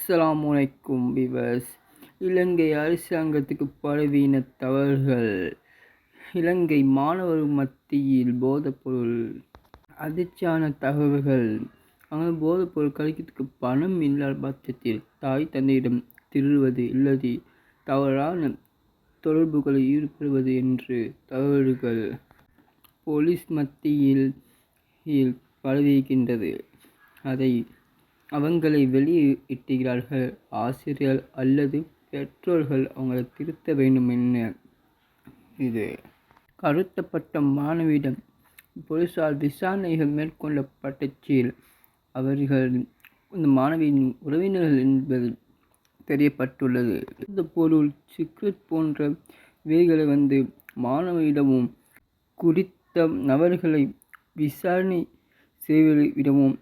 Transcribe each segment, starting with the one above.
அஸ்ஸலாமு அலைக்கும் விவர்ஸ். இலங்கை அரசாங்கத்துக்கு பரவின தவறுகள். இலங்கை மாணவர் மத்தியில் போதைப்பொருள். அதிர்ச்சியான தகவல்கள். அங்கே போதைப்பொருள் கழிக்கிறதுக்கு பணம் இல்லாத பட்சத்தில் தாய் தந்தையிடம் திருடுவது இல்லது தவறான தொடர்புகளில் ஈடுபடுவது என்று தகவல்கள் போலீஸ் மத்தியில் பரவியிருக்கின்றது. அதை அவங்களை வெளியிட்டுகிறார்கள். ஆசிரியர்கள் அல்லது பெற்றோர்கள் அவங்களை திருத்த வேண்டும் என இது கடத்தப்பட்ட மாணவியிடம் போலீசார் விசாரணைகள் மேற்கொள்ளப்பட்டதில் அவர்கள் இந்த மாணவியின் உறவினர்கள் என்பது தெரியப்பட்டுள்ளது. இந்த பொருள் சிகரெட் போன்ற வேர்களை மாணவியிடமும் குறித்த நபர்களை விசாரணை செய்வதிடமும்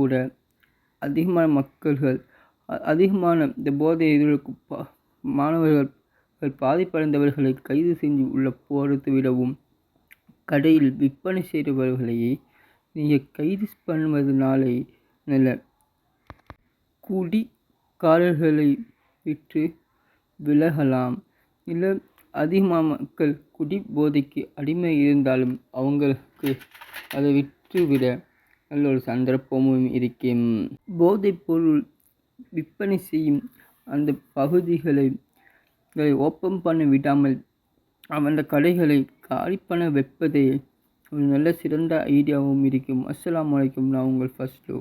கூட அதிகமான இந்த போதை எதிர்க்கும் மாணவர்கள் பாதிப்படைந்தவர்களை கைது செஞ்சு உள்ள போகிறது விடவும் கடையில் விற்பனை செய்தவர்களையே நீங்கள் கைது பண்ணுவதனாலே நல்ல குடிகாரர்களை விட்டு விலகலாம். இல்லை அதிகமாக மக்கள் குடி போதைக்கு அடிமை இருந்தாலும் அவங்களுக்கு அதை விட்டுவிட நல்ல ஒரு சந்தர்ப்பமும் இருக்கும். போதைப் பொருள் விற்பனை செய்யும் அந்த பகுதிகளை ஓப்பன் பண்ண விடாமல் அந்த கடைகளை காலி பண்ண வைப்பதே ஒரு நல்ல சிறந்த ஐடியாவும் இருக்கும். அஸ்ஸலாமு அலைக்கும். நான் உங்கள் ஃபஸ்லு.